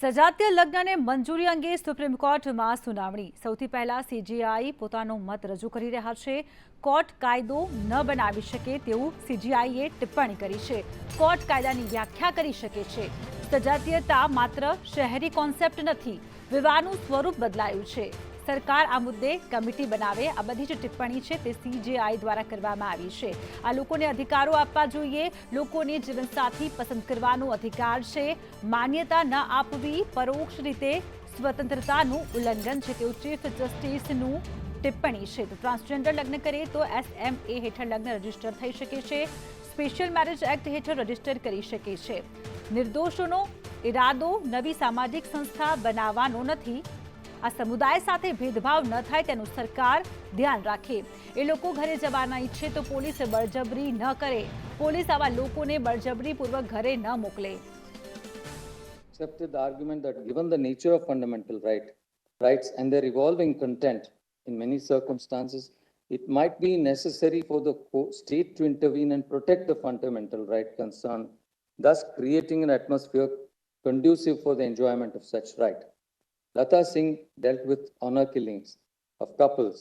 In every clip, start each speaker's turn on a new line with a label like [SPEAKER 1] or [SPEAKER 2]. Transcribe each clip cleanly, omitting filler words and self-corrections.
[SPEAKER 1] સજાતીય લગ્નને મંજૂરી અંગે સુપ્રીમ કોર્ટમાં સુનાવણી। સૌથી પહેલા સીજીઆઈ પોતાનો મત રજૂ કરી રહ્યા છે। કોર્ટ કાયદો ન બનાવી શકે તેવું સીજીઆઈએ ટિપ્પણી કરી છે। કોર્ટ કાયદાની વ્યાખ્યા કરી શકે છે। સજાતીયતા માત્ર શહેરી કોન્સેપ્ટ નથી, વિવાહનું સ્વરૂપ બદલાયું છે। સરકાર આ મુદ્દે કમિટી બનાવે, આ બધી જ ટિપ્પણી છે તે સીજીઆઈ દ્વારા કરવામાં આવી છે। આ લોકોને અધિકારો આપવા જોઈએ, લોકોને જીવનસાથી પસંદ કરવાનો અધિકાર છે। માન્યતા ન આપવી પરોક્ષ રીતે સ્વતંત્રતાનું ઉલ્લંઘન છે તેવું ચીફ જસ્ટિસનું ટિપ્પણી છે। તો ટ્રાન્સજેન્ડર લગ્ન કરે તો SMA હેઠળ લગ્ન રજીસ્ટર થઈ શકે છે। સ્પેશિયલ મેરેજ એક્ટ હેઠળ રજીસ્ટર કરી શકે છે। નિર્દોષોનો ઇરાદો નવી સામાજિક સંસ્થા બનાવવાનો નથી। આ સમુદાય સાથે ભેદભાવ ન થાય તેનું સરકાર ધ્યાન રાખે। એ લોકો ઘરે જવાના ઈચ્છે તો પોલીસ બળજબરી ન કરે। પોલીસ આવા લોકોને બળજબરીપૂર્વક ઘરે ન મોકલે।
[SPEAKER 2] Accepted the argument that given the nature of fundamental rights and their evolving content in many circumstances, it might be necessary for the state to intervene and protect the fundamental right concerned, thus creating an atmosphere conducive for the enjoyment of such right. Lata Singh dealt with honor killings of couples.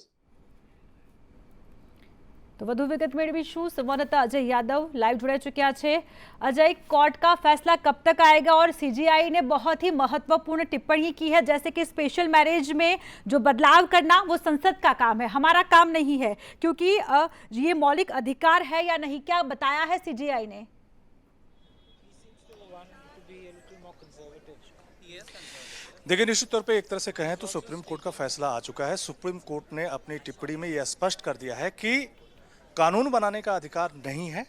[SPEAKER 1] तो વધુ વિગત મેળવીશું। संवाददाता Ajay Yadav live जुड़ चुके हैं। Ajay, court का फैसला कब तक आएगा? और सीजीआई ने बहुत ही महत्वपूर्ण टिप्पणी की है, जैसे कि स्पेशल मैरिज में जो बदलाव करना वो संसद का काम है, हमारा काम नहीं है, क्योंकि ये मौलिक अधिकार है या नहीं, क्या बताया है सीजीआई ने?
[SPEAKER 3] देखिए, निश्चित तौर पे एक तरह से कहें तो सुप्रीम कोर्ट का फैसला आ चुका है। सुप्रीम कोर्ट ने अपनी टिप्पणी में यह स्पष्ट कर दिया है कि कानून बनाने का अधिकार नहीं है,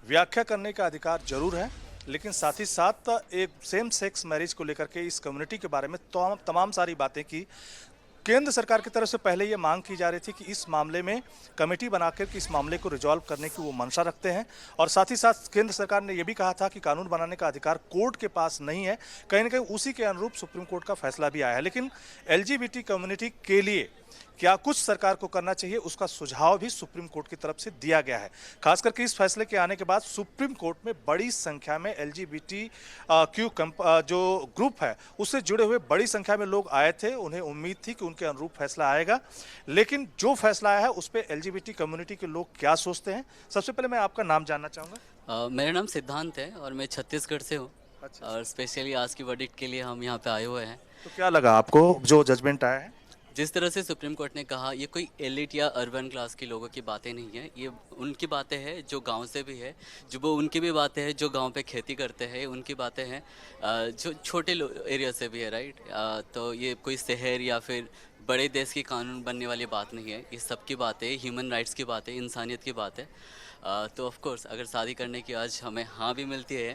[SPEAKER 3] व्याख्या करने का अधिकार जरूर है, लेकिन साथ ही साथ एक सेम सेक्स मैरिज को लेकर के इस कम्युनिटी के बारे में तमाम सारी बातें की। केंद्र सरकार की तरफ से पहले ये मांग की जा रही थी कि इस मामले में कमेटी बनाकर के इस मामले को रिजॉल्व करने की वो मंशा रखते हैं। और साथ ही साथ केंद्र सरकार ने यह भी कहा था कि कानून बनाने का अधिकार कोर्ट के पास नहीं है। कहीं ना कहीं उसी के अनुरूप सुप्रीम कोर्ट का फैसला भी आया है। लेकिन LGBT कम्युनिटी के लिए क्या कुछ सरकार को करना चाहिए, उसका सुझाव भी सुप्रीम कोर्ट की तरफ से दिया गया है। खास करके इस फैसले के आने के बाद सुप्रीम कोर्ट में बड़ी संख्या में LGBTQ जो ग्रुप है उससे जुड़े हुए बड़ी संख्या में लोग आए थे। उन्हें उम्मीद थी कि उनके अनुरूप फैसला आएगा, लेकिन जो फैसला आया है उस पर LGBT कम्युनिटी के लोग क्या सोचते हैं, सबसे पहले मैं आपका नाम जानना चाहूँगा।
[SPEAKER 4] मेरा नाम सिद्धांत है और मैं छत्तीसगढ़ से हूँ।
[SPEAKER 3] अच्छा।
[SPEAKER 4] और स्पेशली आज की वर्डिक्ट के लिए हम यहाँ पे आए हुए हैं।
[SPEAKER 3] तो क्या लगा आपको जो जजमेंट आया है?
[SPEAKER 4] जिस तरह से सुप्रीम कोर्ट ने कहा, ये कोई एलिट या अर्बन क्लास के लोगों की बातें नहीं है, ये उनकी बातें हैं जो गांव से भी है, जो वो उनकी भी बातें हैं जो गांव पे खेती करते हैं, उनकी बातें हैं जो छोटे एरिया से भी है, राइट। तो ये कोई शहर या फिर बड़े देश की कानून बनने वाली बात नहीं है, ये सबकी बात है, ह्यूमन राइट्स की बात है, इंसानियत की बात है। तो ऑफ कोर्स अगर शादी करने की आज हमें हाँ भी मिलती है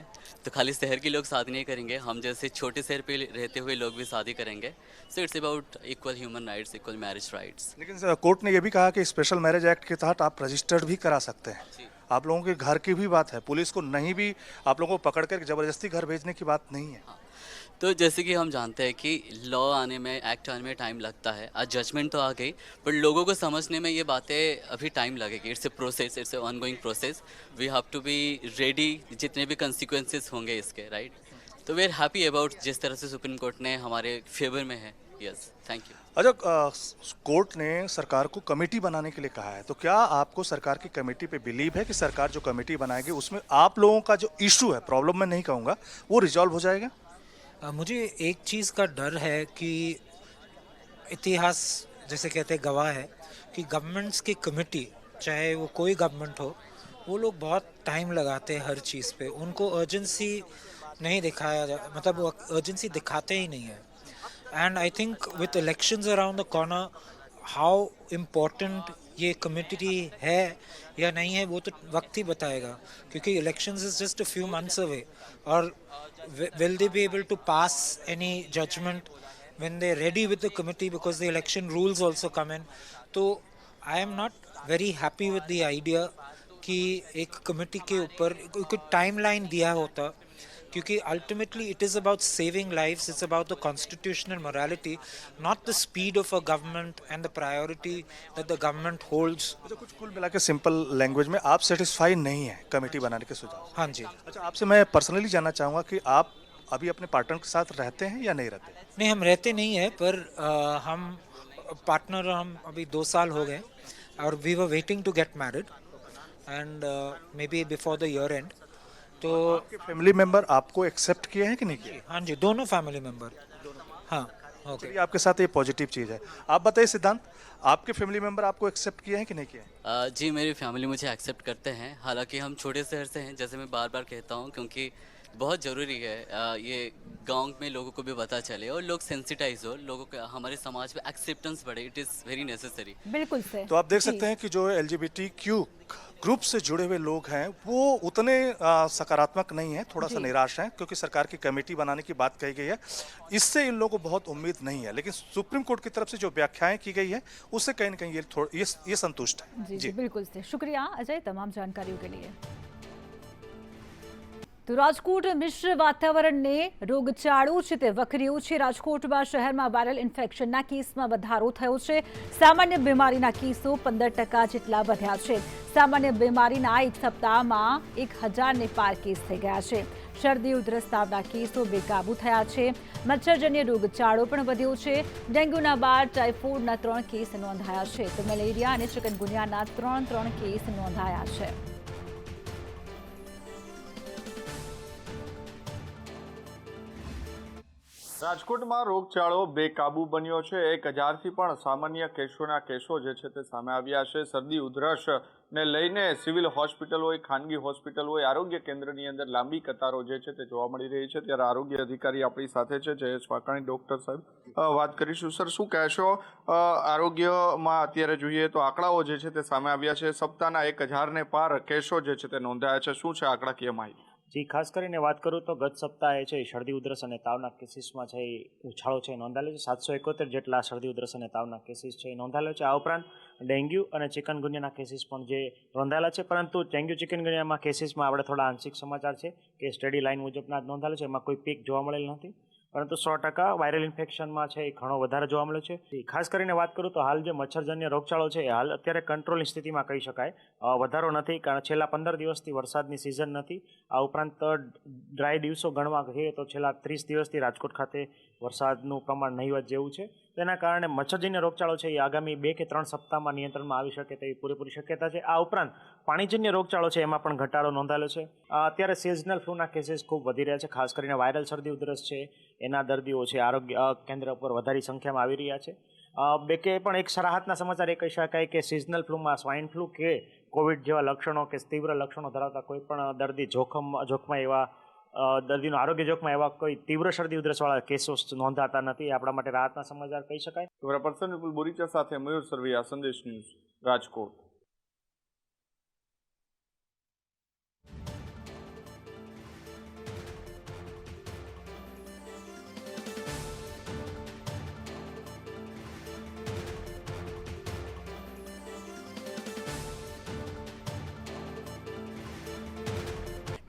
[SPEAKER 4] तो खाली शहर के लोग शादी नहीं करेंगे, हम जैसे छोटे शहर पे रहते हुए लोग भी शादी करेंगे। So it's about equal human rights, equal marriage rights.
[SPEAKER 3] लेकिन कोर्ट ने यह भी कहा कि स्पेशल मैरिज एक्ट के तहत आप रजिस्टर्ड भी करा सकते हैं। आप लोगों के घर की भी बात है, पुलिस को नहीं भी आप लोगों को पकड़ कर जबरदस्ती घर भेजने की बात नहीं है।
[SPEAKER 4] हाँ। तो जैसे कि हम जानते हैं कि लॉ आने में, एक्ट आने में टाइम लगता है। आज जजमेंट तो आ गई, पर लोगों को समझने में ये बातें अभी टाइम लगेगी। It's a process, it's a ongoing process. We have to be ready, जितने भी कंसिक्वेंसेस होंगे इसके, राइट। तो वी आर हैप्पी अबाउट जिस तरह से सुप्रीम कोर्ट ने हमारे फेवर में है। Yes, thank you.
[SPEAKER 3] अच्छा, कोर्ट ने सरकार को कमेटी बनाने के लिए कहा है, तो क्या आपको सरकार की कमेटी पे बिलीव है कि सरकार जो कमेटी बनाएगी उसमें आप लोगों का जो इशू है, प्रॉब्लम मैं नहीं कहूँगा, वो रिजॉल्व हो जाएगा?
[SPEAKER 5] मुझे एक चीज़ का डर है कि इतिहास जैसे कहते हैं गवाह है कि गवर्नमेंट्स की कमेटी, चाहे वो कोई गवर्नमेंट हो, वो लोग बहुत टाइम लगाते हैं हर चीज़ पे। उनको अर्जेंसी नहीं दिखाया जा, मतलब वो अर्जेंसी दिखाते ही नहीं है। And I think with elections around the corner, how important ये कमेटी है या नहीं है वो तो वक्त ही बताएगा, क्योंकि elections is just a few months away. और will they be able to pass any judgment when they're ready with the committee, because the election rules also come in. तो I am not very happy with the idea कि एक committee के ऊपर कोई timeline दिया होता, क्योंकि ultimately it is about saving lives, it's about the constitutional morality, not the speed of a government and the priority that the government holds.
[SPEAKER 3] अच्छा, कुछ कुल मिला के सिंपल लैंग्वेज में आप सेटिस्फाई नहीं है कमेटी बनाने के सुझाव?
[SPEAKER 5] हाँ जी।
[SPEAKER 3] अच्छा, आपसे मैं पर्सनली जानना चाहूँगा कि आप अभी अपने पार्टनर के साथ रहते हैं या नहीं रहते?
[SPEAKER 5] नहीं, हम रहते नहीं है, पर हम पार्टनर हम अभी 2 साल हो गए और we were waiting to get married and maybe before the year end. तो
[SPEAKER 3] आपके फैमिली मेंबर आपको एक्सेप्ट किए हैं कि नहीं किए?
[SPEAKER 5] हाँ जी, दोनों फैमिली मेंबर। हाँ, ओके।
[SPEAKER 3] चलिए, आपके साथ ये पॉजिटिव चीज़ है। आप बताइए सिद्धांत, आपके फैमिली मेंबर आपको एक्सेप्ट किए हैं कि नहीं किए हैं?
[SPEAKER 4] जी मेरी फैमिली मुझे एक्सेप्ट करते हैं, हालांकि हम छोटे शहर से हैं, जैसे मैं बार बार कहता हूँ, क्योंकि बहुत ज़रूरी है ये गांव में लोगों को भी पता चले और लोग सेंसिटाइज हो, लोगों का हमारे समाज में एक्सेप्टेंस बढ़े, इट इज़ वेरी नेसेसरी।
[SPEAKER 1] बिल्कुल से।
[SPEAKER 3] तो आप देख
[SPEAKER 1] जी।
[SPEAKER 3] सकते हैं कि जो LGBTQ ग्रुप से जुड़े हुए लोग हैं वो उतने सकारात्मक नहीं हैं, थोड़ा सा
[SPEAKER 1] जी।
[SPEAKER 3] निराश हैं, क्योंकि सरकार की कमेटी बनाने की बात कही गई है। इससे इन लोगों को बहुत उम्मीद नहीं है, लेकिन सुप्रीम कोर्ट की तरफ से जो व्याख्याएं की गई है उससे कहीं ना कहीं ये संतुष्ट है।
[SPEAKER 1] जी जी बिल्कुल से। शुक्रिया अजय तमाम जानकारियों के लिए। તો રાજકોટ મિશ્ર વાતાવરણને રોગચાળો છે તે વકર્યો છે। રાજકોટમાં શહેરમાં વાયરલ ઇન્ફેક્શનના કેસમાં વધારો થયો છે। સામાન્ય બીમારીના કેસો 15% જેટલા વધ્યા છે। સામાન્ય બીમારીના એક સપ્તાહમાં 1000 ને પાર કેસ થઈ ગયા છે। શરદી ઉધરસ તાવના કેસો બેકાબૂ થયા છે। મચ્છરજન્ય રોગચાળો પણ વધ્યો છે। ડેન્ગ્યુના બાદ ટાઇફોઇડના 3 કેસ નોંધાયા છે, તો મેલેરિયા અને ચિકનગુનિયાના 3 કેસ નોંધાયા છે।
[SPEAKER 6] રાજકોટમાં રોગચાળો બેકાબુ બન્યો છે। 1000થી પણ સામાન્ય કેસોના કેસો જે છે તે સામે આવ્યા છે। શરદી ઉધરસને લઈને સિવિલ હોસ્પિટલ હોય, ખાનગી હોસ્પિટલ હોય, આરોગ્ય કેન્દ્રની અંદર લાંબી કતારો જે છે તે જોવા મળી રહી છે। ત્યારે આરોગ્ય અધિકારી આપણી સાથે છે, જયેશ વાકાણી ડૉક્ટર સાહેબ, વાત કરીશું। સર, શું કહેશો, આરોગ્યમાં અત્યારે જોઈએ તો આંકડાઓ જે છે તે સામે આવ્યા છે। સપ્તાહના 1000 ને પાર કેસો જે છે તે નોંધાયા છે, શું છે આંકડાકીય માહિતી?
[SPEAKER 7] જી, ખાસ કરીને વાત કરું તો ગત સપ્તાહે છે શરદી ઉધરસ અને તાવના કેસીસમાં છે એ ઉછાળો છે નોંધાયેલો છે। 771 જેટલા શરદી ઉધરસ અને તાવના કેસીસ છે એ નોંધાયેલો છે। આ ઉપરાંત ડેન્ગ્યુ અને ચિકનગુનિયાના કેસીસ પણ જે નોંધાયેલા છે, પરંતુ ડેન્ગ્યુ ચિકનગુનિયામાં કેસીસમાં આપણે થોડા આંશિક સમાચાર છે કે સ્ટડી લાઇન મુજબના જ નોંધાયેલો છે, એમાં કોઈ પીક જોવા મળેલ નથી, પરંતુ 100% વાયરલ ઇન્ફેક્શનમાં છે એ ઘણો વધારે જોવા મળ્યો છે। ખાસ કરીને વાત કરું તો હાલ જે મચ્છરજન્ય રોગચાળો છે એ હાલ અત્યારે કંટ્રોલની સ્થિતિમાં કહી શકાય, વધારો નથી, કારણ છેલ્લા 15 દિવસથી વરસાદની સિઝન નથી। આ ઉપરાંત ડ્રાય દિવસો ગણવા કહીએ તો છેલ્લા 30 દિવસથી રાજકોટ ખાતે વરસાદનું પ્રમાણ નહીવત જેવું છે। તેના કારણે મચ્છરજન્ય રોગચાળો છે એ આગામી 2 કે 3 સપ્તાહમાં નિયંત્રણમાં આવી શકે તેવી પૂરેપૂરી શક્યતા છે। આ ઉપરાંત પાણીજન્ય રોગચાળો છે એમાં પણ ઘટાડો નોંધાયેલો છે। અત્યારે સિઝનલ ફ્લૂના કેસીસ ખૂબ વધી રહ્યા છે, ખાસ કરીને વાયરલ શરદી ઉધરસ છે એના દર્દીઓ છે આરોગ્ય કેન્દ્ર પર વધારે સંખ્યામાં આવી રહ્યા છે। બેકે પણ એક રાહતના સમાચાર એ કહી શકાય કે સિઝનલ ફ્લૂમાં સ્વાઇન ફ્લૂ કે કોવિડ જેવા લક્ષણો કે તીવ્ર લક્ષણો ધરાવતા કોઈ પણ દર્દી જોખમમાં એવા દર્દીનું આરોગ્ય જોખમમાં એવા કોઈ તીવ્ર શરદી ઉધરસવાળા કેસો નોંધાતા નથી। આપણા માટે રાહતના સમાચાર કહી શકાય।
[SPEAKER 6] તમારા પર્સન વિપુલ બોરીચા સાથે મયુર સરવૈયા, સંદેશ ન્યૂઝ, રાજકોટ।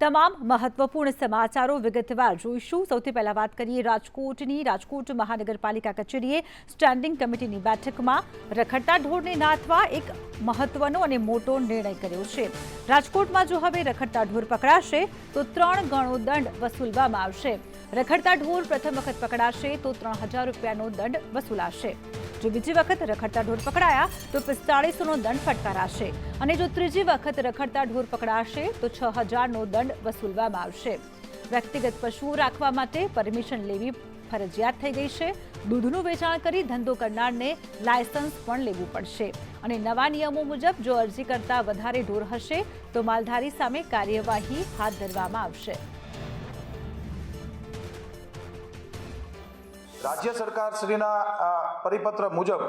[SPEAKER 1] તમામ મહત્વપૂર્ણ સમાચારો વિગતવાર જોઈશું। સૌથી પહેલા વાત કરીએ રાજકોટની। રાજકોટ મહાનગરપાલિકા કચેરીએ સ્ટેન્ડિંગ કમિટીની બેઠકમાં રખડતા ઢોરને નાથવા એક મહત્વનો અને મોટો નિર્ણય કર્યો છે। રાજકોટમાં જો હવે રખડતા ઢોર પકડાશે તો 3 ગણો દંડ વસૂલવામાં આવશે। રખડતા ઢોર પ્રથમ વખત પકડાશે તો 3000 રૂપિયાનો દંડ વસૂલાશે। જો બીજી વખત રખડતા ઢોર પકડાયા તો 4500નો દંડ ફટકારાશે અને જો ત્રીજી વખત રખડતા ઢોર પકડાશે તો 6000નો દંડ વસૂલવામાં આવશે। વ્યક્તિગત પશુઓ રાખવા માટે પરમિશન લેવી ફરજિયાત થઈ ગઈ છે। દૂધનું વેચાણ કરી ધંધો કરનારને લાયસન્સ પણ લેવું પડશે અને નવા નિયમો મુજબ જો અરજી કરતા વધારે ઢોર હશે તો માલધારી સામે કાર્યવાહી હાથ ધરવામાં આવશે।
[SPEAKER 8] રાજ્ય સરકારશ્રીના પરિપત્ર મુજબ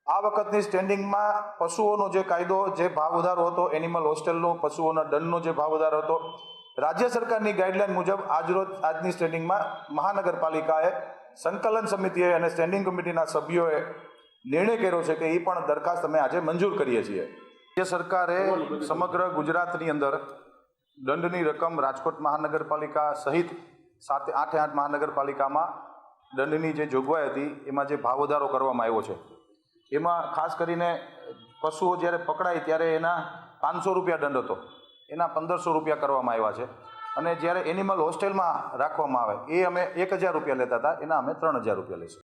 [SPEAKER 8] આ વખતની સ્ટેન્ડિંગમાં પશુઓનો જે કાયદો, જે ભાવ વધારો હતો, એનિમલ હોસ્ટેલનો પશુઓના દંડનો જે ભાવ વધારો હતો, રાજ્ય સરકારની ગાઈડલાઈન મુજબ આજની સ્ટેન્ડિંગમાં મહાનગરપાલિકાએ સંકલન સમિતિએ અને સ્ટેન્ડિંગ કમિટીના સભ્યોએ નિર્ણય કર્યો છે કે એ પણ દરખાસ્ત અમે આજે મંજૂર કરીએ છીએ। રાજ્ય સરકારે સમગ્ર ગુજરાતની અંદર દંડની રકમ રાજકોટ મહાનગરપાલિકા સહિત 8 મહાનગરપાલિકામાં દંડની જે જોગવાઈ હતી એમાં જે ભાવ વધારો કરવામાં આવ્યો છે, એમાં ખાસ કરીને પશુઓ જ્યારે પકડાય ત્યારે એના 500 રૂપિયા દંડ હતો, એના 1500 રૂપિયા કરવામાં આવ્યા છે। અને જ્યારે એનિમલ હોસ્ટેલમાં રાખવામાં આવે એ અમે 1,000 રૂપિયા લેતા હતા, એના અમે 3,000 રૂપિયા લઈશું.